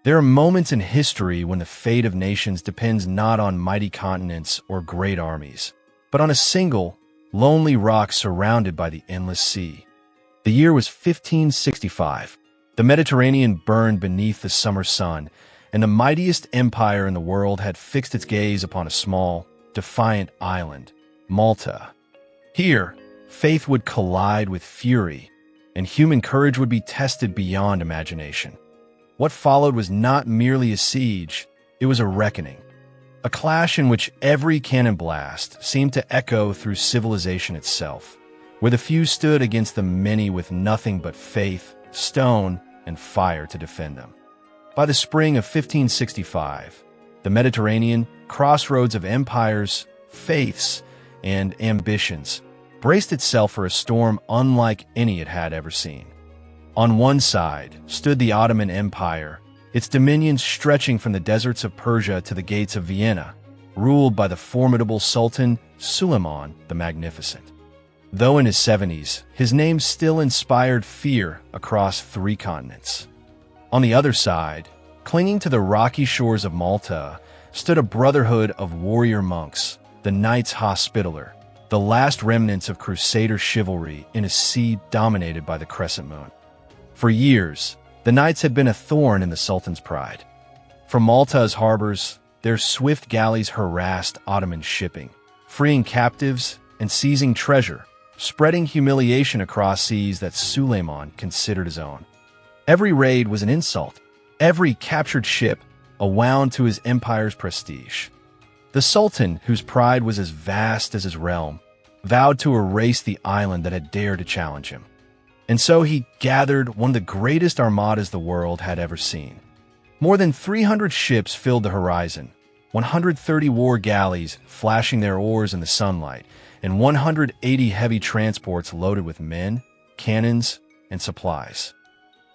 There are moments in history when the fate of nations depends not on mighty continents or great armies, but on a single, lonely rock surrounded by the endless sea. The year was 1565. The Mediterranean burned beneath the summer sun, and the mightiest empire in the world had fixed its gaze upon a small, defiant island, Malta. Here, faith would collide with fury, and human courage would be tested beyond imagination. What followed was not merely a siege, it was a reckoning. A clash in which every cannon blast seemed to echo through civilization itself, where the few stood against the many with nothing but faith, stone, and fire to defend them. By the spring of 1565, the Mediterranean, crossroads of empires, faiths, and ambitions, braced itself for a storm unlike any it had ever seen. On one side stood the Ottoman Empire, its dominions stretching from the deserts of Persia to the gates of Vienna, ruled by the formidable Sultan Suleiman the Magnificent. Though in his 70s, his name still inspired fear across 3 continents. On the other side, clinging to the rocky shores of Malta, stood a brotherhood of warrior monks, the Knights Hospitaller, the last remnants of Crusader chivalry in a sea dominated by the crescent moon. For years, the Knights had been a thorn in the Sultan's pride. From Malta's harbors, their swift galleys harassed Ottoman shipping, freeing captives and seizing treasure, spreading humiliation across seas that Suleiman considered his own. Every raid was an insult, every captured ship a wound to his empire's prestige. The Sultan, whose pride was as vast as his realm, vowed to erase the island that had dared to challenge him. And so he gathered one of the greatest armadas the world had ever seen. More than 300 ships filled the horizon, 130 war galleys flashing their oars in the sunlight, and 180 heavy transports loaded with men, cannons, and supplies.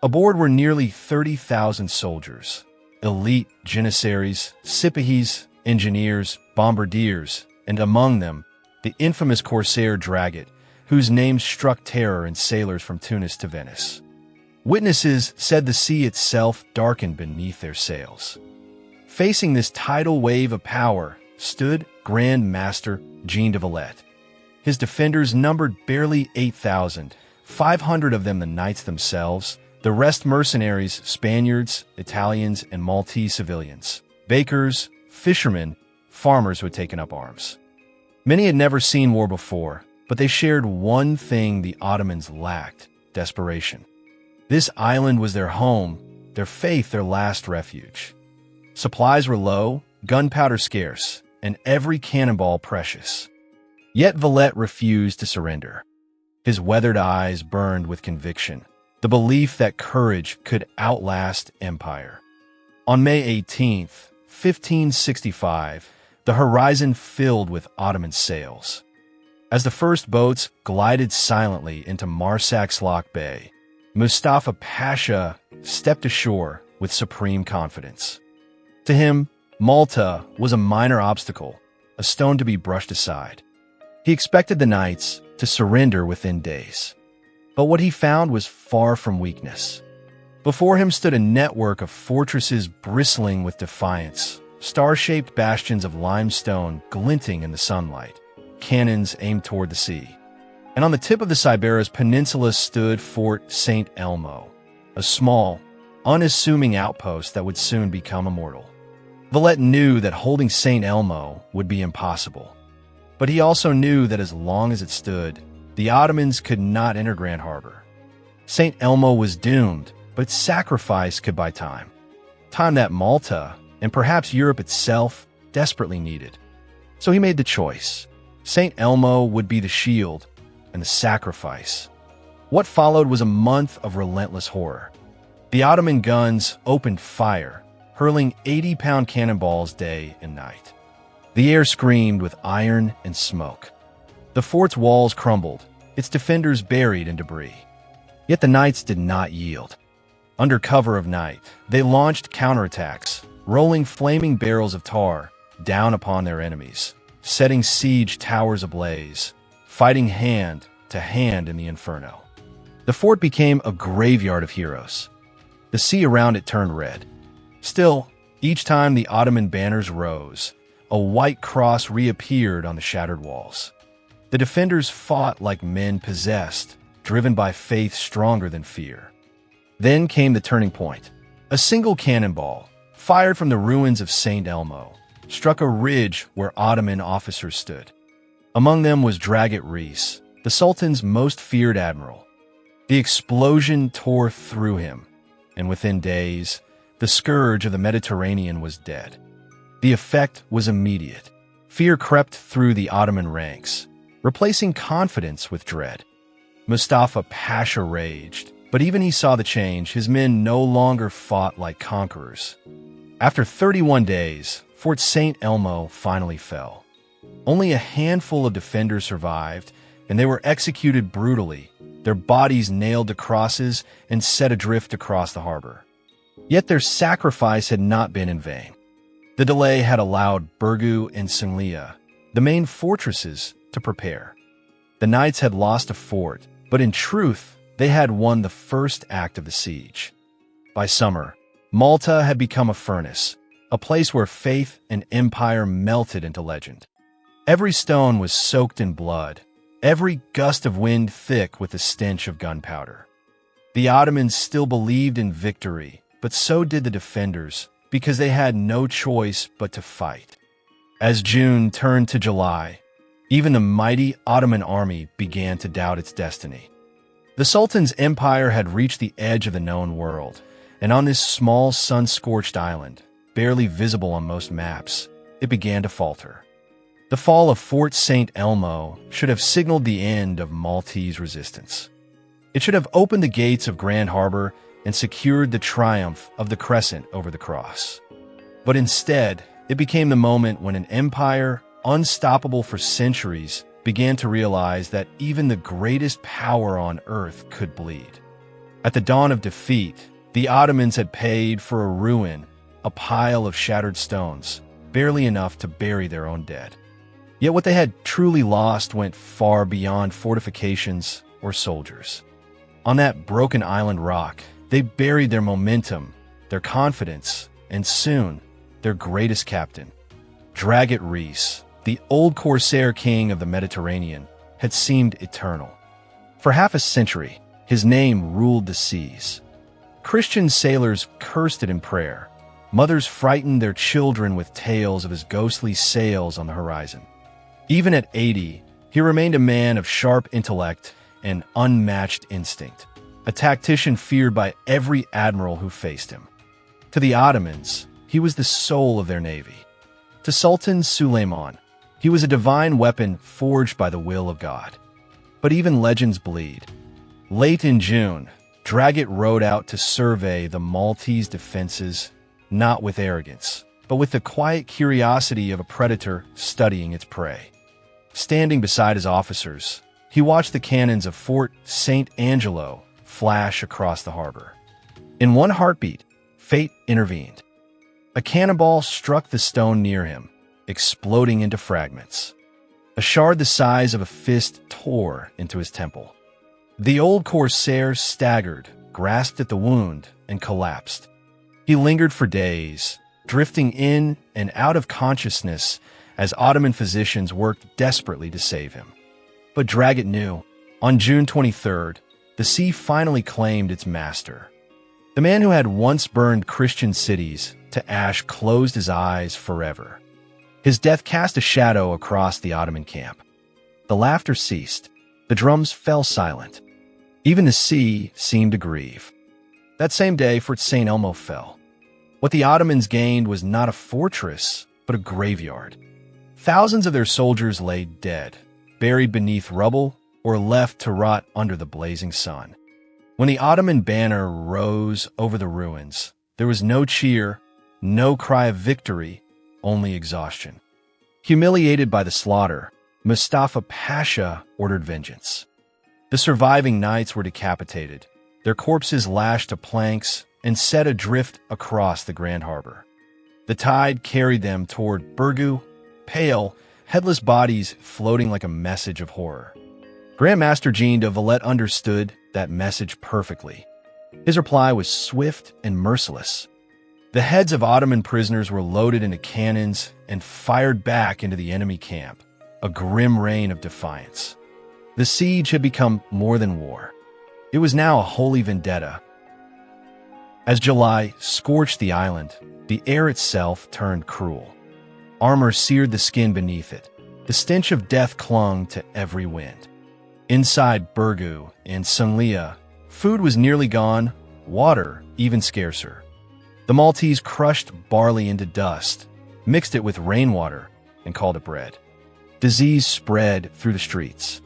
Aboard were nearly 30,000 soldiers, elite janissaries, sipahis, engineers, bombardiers, and among them, the infamous corsair Dragut, whose name struck terror in sailors from Tunis to Venice. Witnesses said the sea itself darkened beneath their sails. Facing this tidal wave of power stood Grand Master Jean de Valette. His defenders numbered barely 8,000, 500 of them the knights themselves, the rest mercenaries, Spaniards, Italians, and Maltese civilians, bakers, fishermen, farmers who had taken up arms. Many had never seen war before, but they shared one thing the Ottomans lacked: desperation. This island was their home, their faith their last refuge. Supplies were low, gunpowder scarce, and every cannonball precious. Yet Valette refused to surrender. His weathered eyes burned with conviction, the belief that courage could outlast empire. On May 18th, 1565, the horizon filled with Ottoman sails. As the first boats glided silently into Marsaxlokk Bay, Mustafa Pasha stepped ashore with supreme confidence. To him, Malta was a minor obstacle, a stone to be brushed aside. He expected the knights to surrender within days. But what he found was far from weakness. Before him stood a network of fortresses bristling with defiance, star-shaped bastions of limestone glinting in the sunlight, cannons aimed toward the sea. And on the tip of the Siberias Peninsula stood Fort St. Elmo, a small, unassuming outpost that would soon become immortal. Valette knew that holding St. Elmo would be impossible. But he also knew that as long as it stood, the Ottomans could not enter Grand Harbor. St. Elmo was doomed, but its sacrifice could buy time. Time that Malta, and perhaps Europe itself, desperately needed. So he made the choice. St. Elmo would be the shield and the sacrifice. What followed was a month of relentless horror. The Ottoman guns opened fire, hurling 80-pound cannonballs day and night. The air screamed with iron and smoke. The fort's walls crumbled, its defenders buried in debris. Yet the knights did not yield. Under cover of night, they launched counterattacks, rolling flaming barrels of tar down upon their enemies, setting siege towers ablaze, fighting hand to hand in the inferno. The fort became a graveyard of heroes. The sea around it turned red. Still, each time the Ottoman banners rose, a white cross reappeared on the shattered walls. The defenders fought like men possessed, driven by faith stronger than fear. Then came the turning point. A single cannonball, fired from the ruins of St. Elmo, struck a ridge where Ottoman officers stood. Among them was Dragut Reis, the Sultan's most feared admiral. The explosion tore through him, and within days, the scourge of the Mediterranean was dead. The effect was immediate. Fear crept through the Ottoman ranks, replacing confidence with dread. Mustafa Pasha raged, but even he saw the change. His men no longer fought like conquerors. After 31 days, Fort St. Elmo finally fell. Only a handful of defenders survived, and they were executed brutally, their bodies nailed to crosses and set adrift across the harbor. Yet their sacrifice had not been in vain. The delay had allowed Birgu and Singlia, the main fortresses, to prepare. The knights had lost a fort, but in truth, they had won the first act of the siege. By summer, Malta had become a furnace, a place where faith and empire melted into legend. Every stone was soaked in blood, every gust of wind thick with the stench of gunpowder. The Ottomans still believed in victory, but so did the defenders, because they had no choice but to fight. As June turned to July, even the mighty Ottoman army began to doubt its destiny. The Sultan's empire had reached the edge of the known world, and on this small sun-scorched island, barely visible on most maps, it began to falter. The fall of Fort St. Elmo should have signaled the end of Maltese resistance. It should have opened the gates of Grand Harbor and secured the triumph of the Crescent over the Cross. But instead, it became the moment when an empire, unstoppable for centuries, began to realize that even the greatest power on earth could bleed. At the dawn of defeat, the Ottomans had paid for a ruin, a pile of shattered stones, barely enough to bury their own dead. Yet what they had truly lost went far beyond fortifications or soldiers. On that broken island rock, they buried their momentum, their confidence, and soon, their greatest captain. Dragut Reis, the old corsair king of the Mediterranean, had seemed eternal. For half a century, his name ruled the seas. Christian sailors cursed it in prayer. Mothers frightened their children with tales of his ghostly sails on the horizon. Even at 80, he remained a man of sharp intellect and unmatched instinct, a tactician feared by every admiral who faced him. To the Ottomans, he was the soul of their navy. To Sultan Suleiman, he was a divine weapon forged by the will of God. But even legends bleed. Late in June, Dragut rode out to survey the Maltese defenses, not with arrogance, but with the quiet curiosity of a predator studying its prey. Standing beside his officers, he watched the cannons of Fort St. Angelo flash across the harbor. In one heartbeat, fate intervened. A cannonball struck the stone near him, exploding into fragments. A shard the size of a fist tore into his temple. The old corsair staggered, grasped at the wound, and collapsed. He lingered for days, drifting in and out of consciousness as Ottoman physicians worked desperately to save him. But Dragut knew, on June 23rd, the sea finally claimed its master. The man who had once burned Christian cities to ash closed his eyes forever. His death cast a shadow across the Ottoman camp. The laughter ceased. The drums fell silent. Even the sea seemed to grieve. That same day, Fort St. Elmo fell. What the Ottomans gained was not a fortress, but a graveyard. Thousands of their soldiers lay dead, buried beneath rubble, or left to rot under the blazing sun. When the Ottoman banner rose over the ruins, there was no cheer, no cry of victory, only exhaustion. Humiliated by the slaughter, Mustafa Pasha ordered vengeance. The surviving knights were decapitated, their corpses lashed to planks and set adrift across the Grand Harbor. The tide carried them toward Birgu, pale, headless bodies floating like a message of horror. Grandmaster Jean de Valette understood that message perfectly. His reply was swift and merciless. The heads of Ottoman prisoners were loaded into cannons and fired back into the enemy camp, a grim reign of defiance. The siege had become more than war. It was now a holy vendetta. As July scorched the island, the air itself turned cruel. Armor seared the skin beneath it. The stench of death clung to every wind. Inside Birgu and Sunlia, food was nearly gone, water even scarcer. The Maltese crushed barley into dust, mixed it with rainwater, and called it bread. Disease spread through the streets.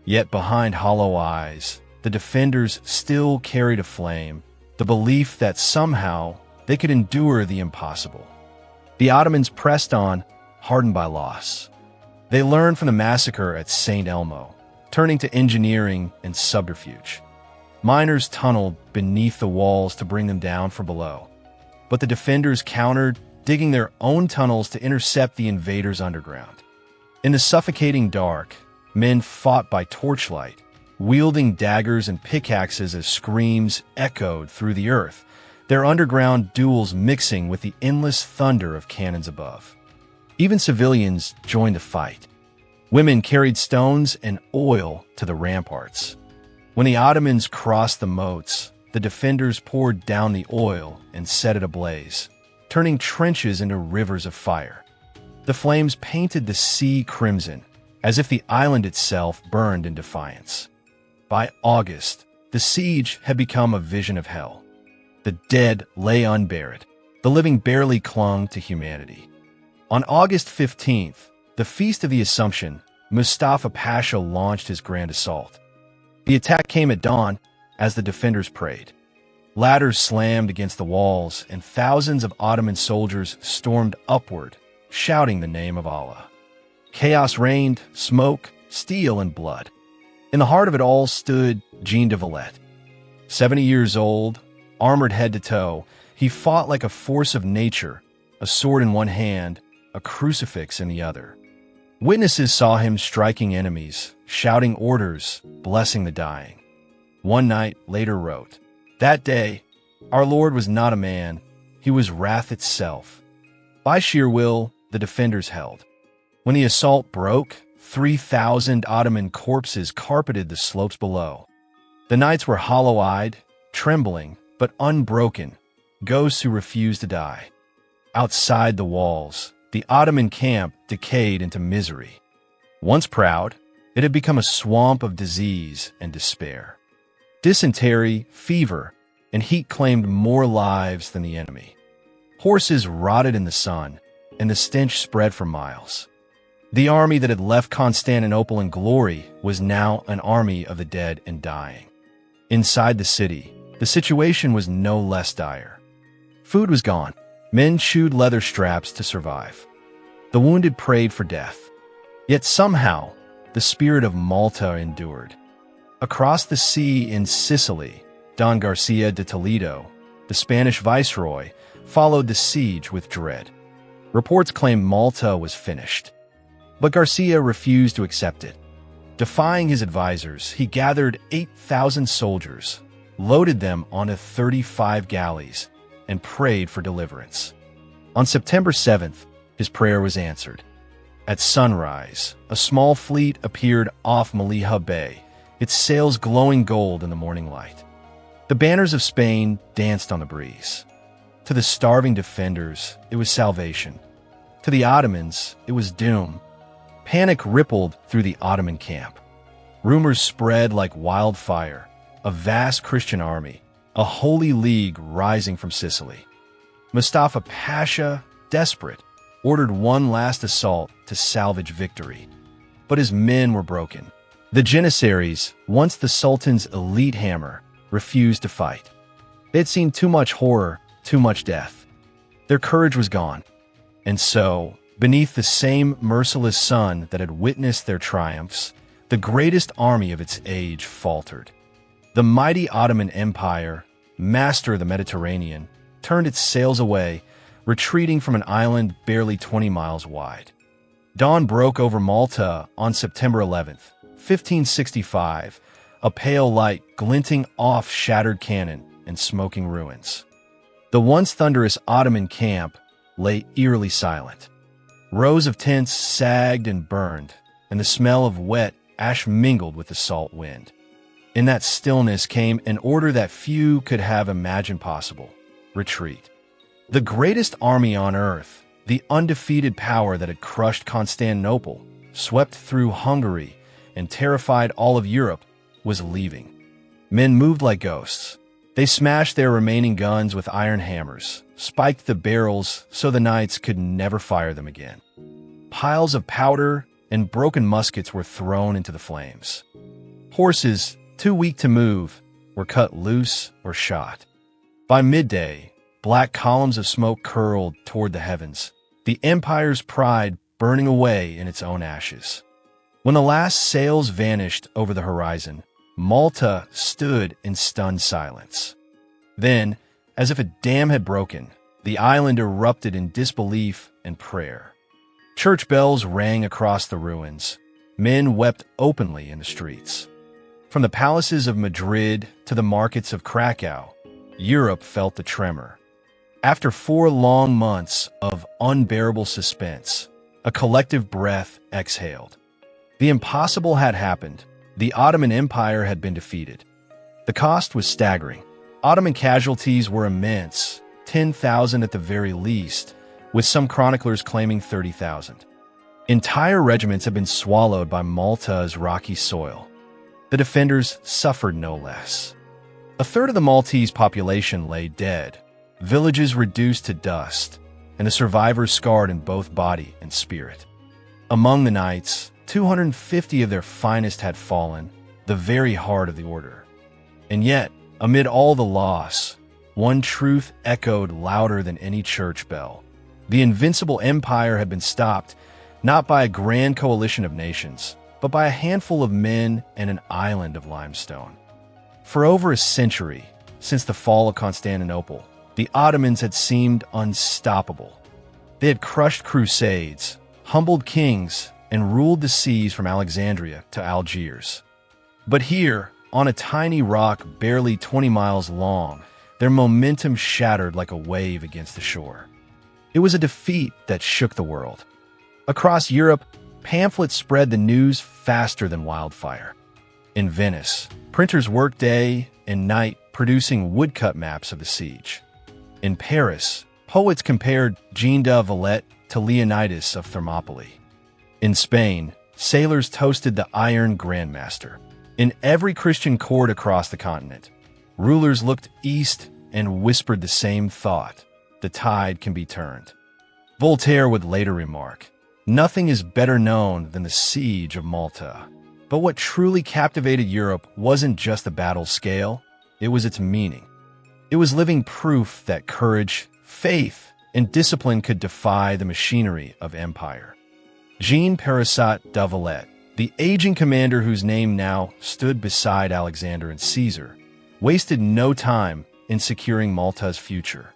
Yet behind hollow eyes, the defenders still carried aflame the belief that somehow they could endure the impossible. The Ottomans pressed on, hardened by loss. They learned from the massacre at St. Elmo, turning to engineering and subterfuge. Miners tunneled beneath the walls to bring them down from below. But the defenders countered, digging their own tunnels to intercept the invaders underground. In the suffocating dark, men fought by torchlight, wielding daggers and pickaxes as screams echoed through the earth, their underground duels mixing with the endless thunder of cannons above. Even civilians joined the fight. Women carried stones and oil to the ramparts. When the Ottomans crossed the moats, the defenders poured down the oil and set it ablaze, turning trenches into rivers of fire. The flames painted the sea crimson, as if the island itself burned in defiance. By August, the siege had become a vision of hell. The dead lay unburied. The living barely clung to humanity. On August 15th, the Feast of the Assumption, Mustafa Pasha launched his grand assault. The attack came at dawn as the defenders prayed. Ladders slammed against the walls, and thousands of Ottoman soldiers stormed upward, shouting the name of Allah. Chaos reigned, smoke, steel, and blood. In the heart of it all stood Jean de Valette. 70 years old, armored head to toe, he fought like a force of nature, a sword in one hand, a crucifix in the other. Witnesses saw him striking enemies, shouting orders, blessing the dying. One Knight later wrote, "That day, our Lord was not a man, he was wrath itself. By sheer will, the defenders held. When the assault broke, 3,000 Ottoman corpses carpeted the slopes below. The knights were hollow-eyed, trembling, but unbroken, ghosts who refused to die. Outside the walls, the Ottoman camp decayed into misery. Once proud, it had become a swamp of disease and despair. Dysentery, fever, and heat claimed more lives than the enemy. Horses rotted in the sun, and the stench spread for miles. The army that had left Constantinople in glory was now an army of the dead and dying. Inside the city, the situation was no less dire. Food was gone. Men chewed leather straps to survive. The wounded prayed for death. Yet somehow, the spirit of Malta endured. Across the sea in Sicily, Don Garcia de Toledo, the Spanish viceroy, followed the siege with dread. Reports claimed Malta was finished. But Garcia refused to accept it. Defying his advisors, he gathered 8,000 soldiers, loaded them onto 35 galleys, and prayed for deliverance. On September 7th, his prayer was answered. At sunrise, a small fleet appeared off Maliha Bay, its sails glowing gold in the morning light. The banners of Spain danced on the breeze. To the starving defenders, it was salvation. To the Ottomans, it was doom. Panic rippled through the Ottoman camp. Rumors spread like wildfire. A vast Christian army, a holy league rising from Sicily. Mustafa Pasha, desperate, ordered one last assault to salvage victory. But his men were broken. The Janissaries, once the Sultan's elite hammer, refused to fight. They had seen too much horror, too much death. Their courage was gone. And so, beneath the same merciless sun that had witnessed their triumphs, the greatest army of its age faltered. The mighty Ottoman Empire, master of the Mediterranean, turned its sails away, retreating from an island barely 20 miles wide. Dawn broke over Malta on September 11th, 1565, a pale light glinting off shattered cannon and smoking ruins. The once thunderous Ottoman camp lay eerily silent. Rows of tents sagged and burned, and the smell of wet ash mingled with the salt wind. In that stillness came an order that few could have imagined possible: retreat. The greatest army on earth, the undefeated power that had crushed Constantinople, swept through Hungary, and terrified all of Europe, was leaving. Men moved like ghosts. They smashed their remaining guns with iron hammers, spiked the barrels so the knights could never fire them again. Piles of powder and broken muskets were thrown into the flames. Horses, too weak to move, were cut loose or shot. By midday, black columns of smoke curled toward the heavens, the empire's pride burning away in its own ashes. When the last sails vanished over the horizon, Malta stood in stunned silence. Then, as if a dam had broken, the island erupted in disbelief and prayer. Church bells rang across the ruins. Men wept openly in the streets. From the palaces of Madrid to the markets of Krakow, Europe felt the tremor. After 4 long months of unbearable suspense, a collective breath exhaled. The impossible had happened. The Ottoman Empire had been defeated. The cost was staggering. Ottoman casualties were immense, 10,000 at the very least, with some chroniclers claiming 30,000. Entire regiments had been swallowed by Malta's rocky soil. The defenders suffered no less. A third of the Maltese population lay dead, villages reduced to dust, and the survivors scarred in both body and spirit. Among the knights, 250 of their finest had fallen, the very heart of the order. And yet, amid all the loss, one truth echoed louder than any church bell. The invincible empire had been stopped, not by a grand coalition of nations, but by a handful of men and an island of limestone. For over a century, since the fall of Constantinople, the Ottomans had seemed unstoppable. They had crushed crusades, humbled kings, and ruled the seas from Alexandria to Algiers. But here, on a tiny rock barely 20 miles long, their momentum shattered like a wave against the shore. It was a defeat that shook the world. Across Europe, pamphlets spread the news faster than wildfire. In Venice, printers worked day and night producing woodcut maps of the siege. In Paris, poets compared Jean de Valette to Leonidas of Thermopylae. In Spain, sailors toasted the Iron Grandmaster. In every Christian court across the continent, rulers looked east and whispered the same thought: the tide can be turned. Voltaire would later remark, "Nothing is better known than the Siege of Malta." But what truly captivated Europe wasn't just the battle's scale, it was its meaning. It was living proof that courage, faith, and discipline could defy the machinery of empire. Jean de Valette, the aging commander whose name now stood beside Alexander and Caesar, wasted no time in securing Malta's future.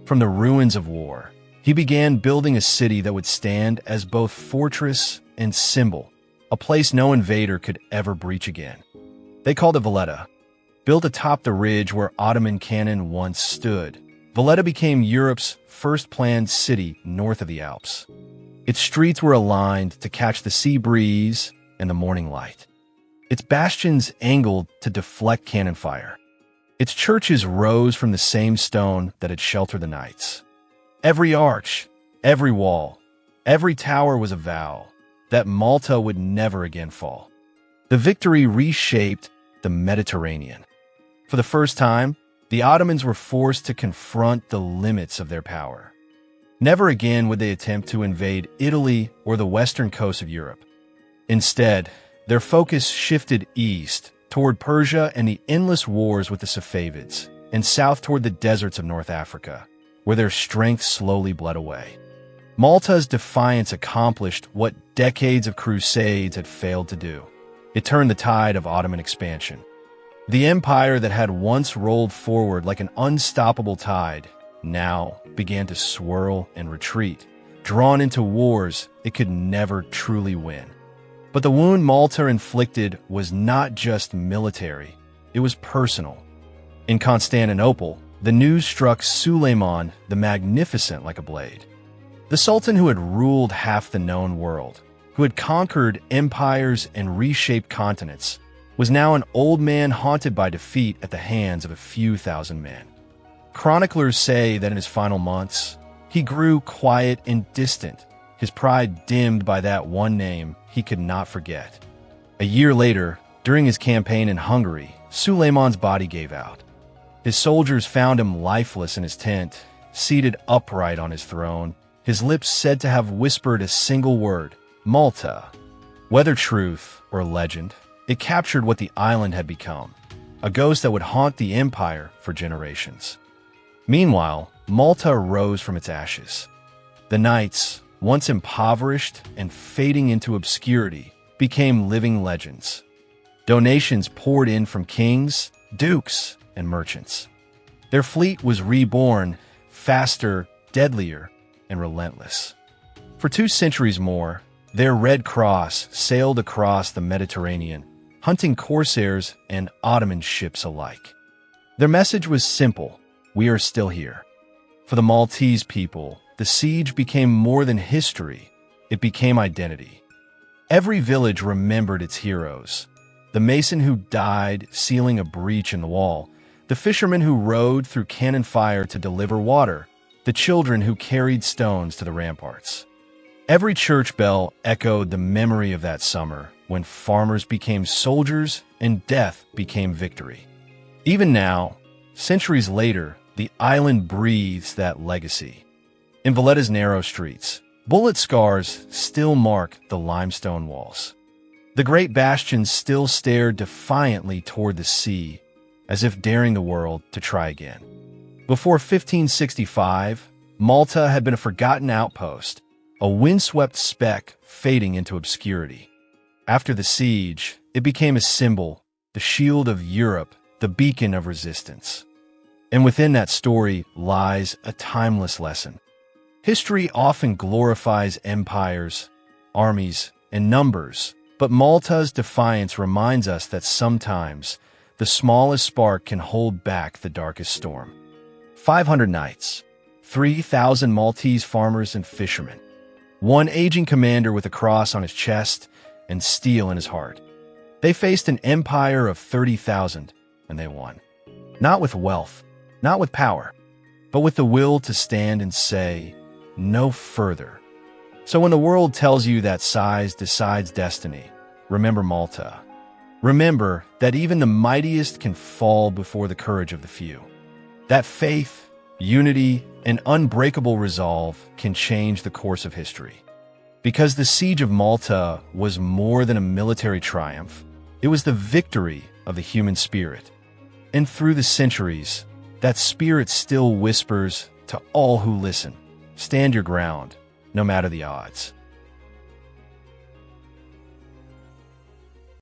From the ruins of war, he began building a city that would stand as both fortress and symbol, a place no invader could ever breach again. They called it Valletta. Built atop the ridge where Ottoman cannon once stood, Valletta became Europe's first planned city north of the Alps. Its streets were aligned to catch the sea breeze and the morning light. Its bastions angled to deflect cannon fire. Its churches rose from the same stone that had sheltered the knights. Every arch, every wall, every tower was a vow that Malta would never again fall. The victory reshaped the Mediterranean. For the first time, the Ottomans were forced to confront the limits of their power. Never again would they attempt to invade Italy or the western coast of Europe. Instead, their focus shifted east toward Persia and the endless wars with the Safavids, and south toward the deserts of North Africa, where their strength slowly bled away. Malta's defiance accomplished what decades of crusades had failed to do. It turned the tide of Ottoman expansion. The empire that had once rolled forward like an unstoppable tide now began to swirl and retreat, drawn into wars it could never truly win. But the wound Malta inflicted was not just military, it was personal. In Constantinople, the news struck Suleiman the Magnificent like a blade. The Sultan who had ruled half the known world, who had conquered empires and reshaped continents, was now an old man haunted by defeat at the hands of a few thousand men. Chroniclers say that in his final months, he grew quiet and distant, his pride dimmed by that one name he could not forget. A year later, during his campaign in Hungary, Suleiman's body gave out. His soldiers found him lifeless in his tent, seated upright on his throne, his lips said to have whispered a single word, Malta. Whether truth or legend, it captured what the island had become, a ghost that would haunt the empire for generations. Meanwhile, Malta rose from its ashes. The knights, once impoverished and fading into obscurity, became living legends. Donations poured in from kings, dukes, and merchants. Their fleet was reborn, faster, deadlier, and relentless. For 2 centuries more, their Red Cross sailed across the Mediterranean, hunting corsairs and Ottoman ships alike. Their message was simple: we are still here. For the Maltese people, the siege became more than history, it became identity. Every village remembered its heroes: the mason who died sealing a breach in the wall, the fisherman who rowed through cannon fire to deliver water, the children who carried stones to the ramparts. Every church bell echoed the memory of that summer when farmers became soldiers and death became victory. Even now, centuries later, the island breathes that legacy. In Valletta's narrow streets, bullet scars still mark the limestone walls. The great bastions still stare defiantly toward the sea, as if daring the world to try again. Before 1565, Malta had been a forgotten outpost, a windswept speck fading into obscurity. After the siege, it became a symbol, the shield of Europe, the beacon of resistance. And within that story lies a timeless lesson. History often glorifies empires, armies, and numbers, but Malta's defiance reminds us that sometimes the smallest spark can hold back the darkest storm. 500 knights, 3,000 Maltese farmers and fishermen, one aging commander with a cross on his chest and steel in his heart. They faced an empire of 30,000, and they won. Not with wealth, not with power, but with the will to stand and say, no further. So when the world tells you that size decides destiny, remember Malta. Remember that even the mightiest can fall before the courage of the few. That faith, unity, and unbreakable resolve can change the course of history. Because the Siege of Malta was more than a military triumph, it was the victory of the human spirit. And through the centuries, that spirit still whispers to all who listen, stand your ground, no matter the odds.